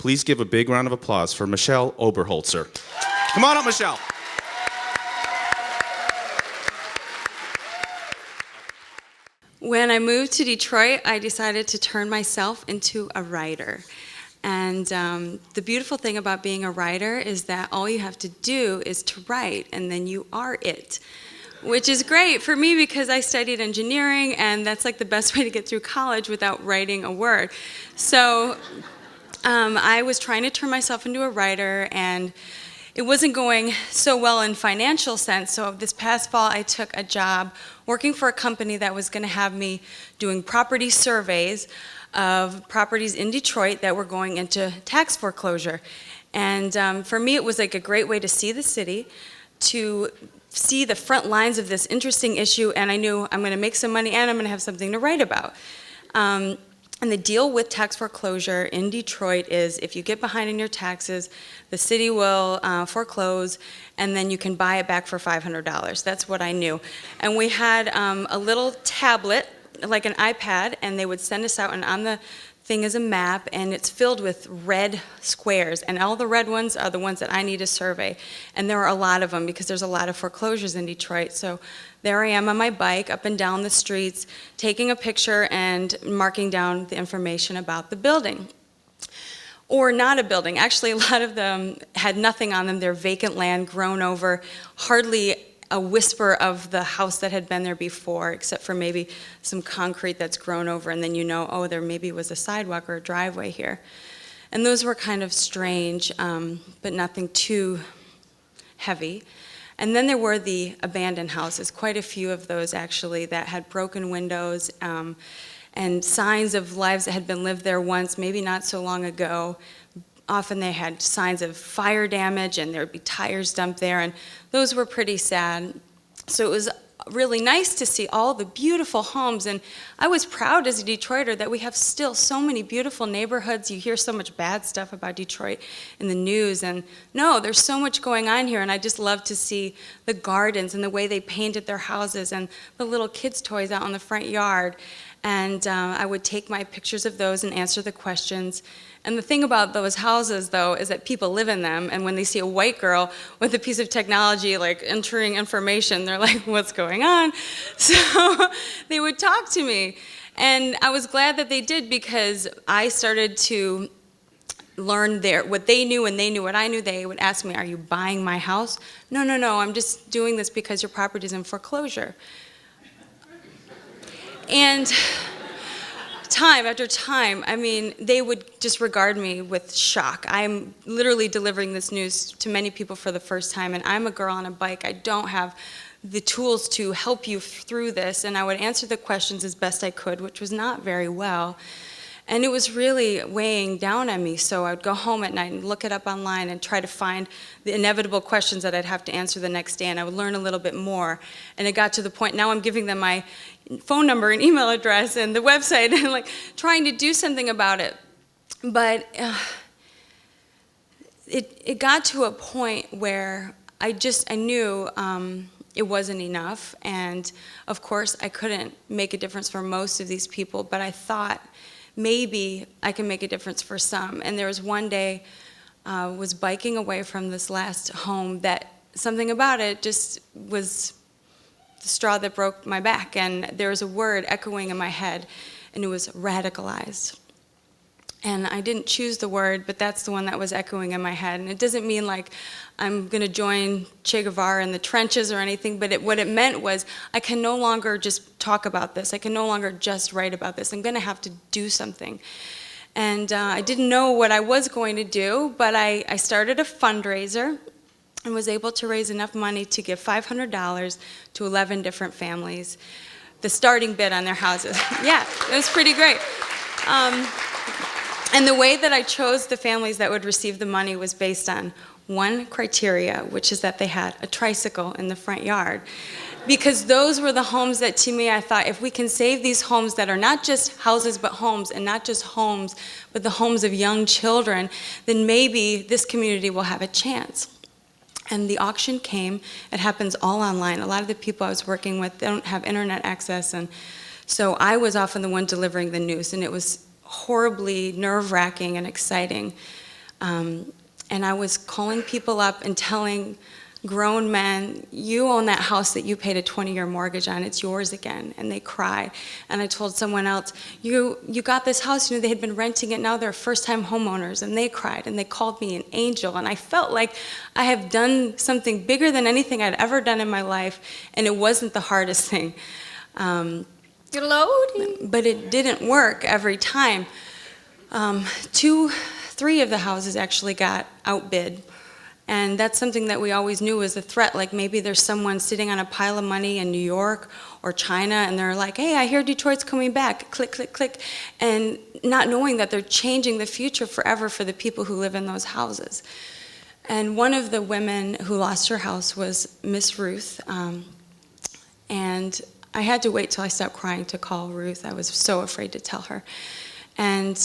Please give a big round of applause for Michele Oberholtzer. Come on up, Michele. When I moved to Detroit, I decided to turn myself into a writer. And the beautiful thing about being a writer is that all you have to do is to write, and then you are it. Which is great for me because I studied engineering, and that's like the best way to get through college without writing a word. So I was trying to turn myself into a writer, and it wasn't going so well in financial sense. So this past fall, I took a job working for a company that was going to have me doing property surveys of properties in Detroit that were going into tax foreclosure. And for me, it was like a great way to see the city, to see the front lines of this interesting issue, and I knew I'm going to make some money and I'm going to have something to write about. And the deal with tax foreclosure in Detroit is if you get behind in your taxes, the city will foreclose, and then you can buy it back for $500. That's what I knew. And we had a little tablet, like an iPad, and they would send us out, and on the thing is a map, and it's filled with red squares, and all the red ones are the ones that I need to survey. And there are a lot of them because there's a lot of foreclosures in Detroit. So there I am on my bike up and down the streets, taking a picture and marking down the information about the building. Or not a building. Actually, a lot of them had nothing on them. They're vacant land, grown over, hardly a whisper of the house that had been there before, except for maybe some concrete that's grown over, and then you know, oh, there maybe was a sidewalk or a driveway here. And those were kind of strange, but nothing too heavy. And then there were the abandoned houses, quite a few of those actually, that had broken windows and signs of lives that had been lived there once, maybe not so long ago. Often they had signs of fire damage, and there would be tires dumped there, and those were pretty sad. So it was really nice to see all the beautiful homes, and I was proud as a Detroiter that we have still so many beautiful neighborhoods. You hear so much bad stuff about Detroit in the news, and no, there's so much going on here, and I just love to see the gardens and the way they painted their houses and the little kids' toys out in the front yard. And I would take my pictures of those and answer the questions. And the thing about those houses, though, is that people live in them, and when they see a white girl with a piece of technology, like entering information, they're like, what's going on? So they would talk to me. And I was glad that they did, because I started to learn what they knew, and they knew what I knew. They would ask me, are you buying my house? No, no, no, I'm just doing this because your property's in foreclosure. And time after time, I mean, they would just regard me with shock. I'm literally delivering this news to many people for the first time, and I'm a girl on a bike. I don't have the tools to help you through this, and I would answer the questions as best I could, which was not very well. And it was really weighing down on me, so I would go home at night and look it up online and try to find the inevitable questions that I'd have to answer the next day, and I would learn a little bit more. And it got to the point, now I'm giving them my phone number and email address and the website and like trying to do something about it. But it got to a point where I knew it wasn't enough, and of course I couldn't make a difference for most of these people, but I thought maybe I can make a difference for some. And there was one day I was biking away from this last home that something about it just was the straw that broke my back, and there was a word echoing in my head, and it was radicalized. And I didn't choose the word, but that's the one that was echoing in my head. And it doesn't mean like I'm going to join Che Guevara in the trenches or anything, but what it meant was I can no longer just talk about this. I can no longer just write about this. I'm going to have to do something. And I didn't know what I was going to do, but I started a fundraiser and was able to raise enough money to give $500 to 11 different families, the starting bid on their houses. Yeah, it was pretty great. And the way that I chose the families that would receive the money was based on one criteria, which is that they had a tricycle in the front yard. Because those were the homes that, to me, I thought, if we can save these homes that are not just houses but homes, and not just homes, but the homes of young children, then maybe this community will have a chance. And the auction came. It happens all online. A lot of the people I was working with, they don't have internet access, and so I was often the one delivering the news, and it was horribly nerve-wracking and exciting. And I was calling people up and telling grown men, you own that house that you paid a 20-year mortgage on, it's yours again. And they cried. And I told someone else, you got this house, they had been renting it, now they're first-time homeowners, and they cried, and they called me an angel. And I felt like I have done something bigger than anything I'd ever done in my life, and it wasn't the hardest thing. You're loading. But it didn't work every time. 3 of the houses actually got outbid. And that's something that we always knew was a threat, like maybe there's someone sitting on a pile of money in New York or China, and they're like, hey, I hear Detroit's coming back, click, click, click, and not knowing that they're changing the future forever for the people who live in those houses. And one of the women who lost her house was Miss Ruth, and I had to wait till I stopped crying to call Ruth. I was so afraid to tell her. And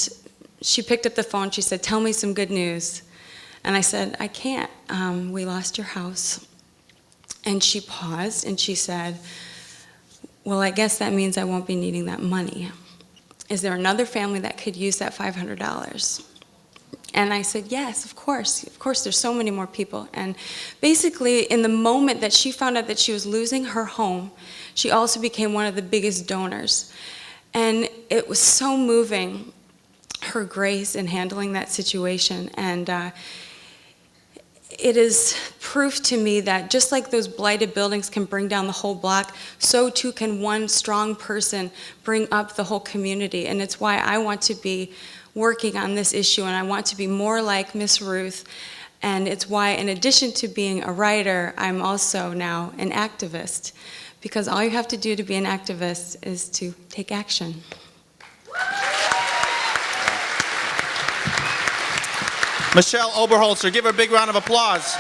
she picked up the phone, she said, tell me some good news. And I said, I can't. We lost your house. And she paused and she said, well, I guess that means I won't be needing that money. Is there another family that could use that $500? And I said, yes, of course. Of course, there's so many more people. And basically, in the moment that she found out that she was losing her home, she also became one of the biggest donors. And it was so moving, her grace in handling that situation. And it is proof to me that just like those blighted buildings can bring down the whole block, so too can one strong person bring up the whole community. And it's why I want to be working on this issue, and I want to be more like Miss Ruth. And it's why, in addition to being a writer, I'm also now an activist. Because all you have to do to be an activist is to take action. Michele Oberholtzer, give her a big round of applause.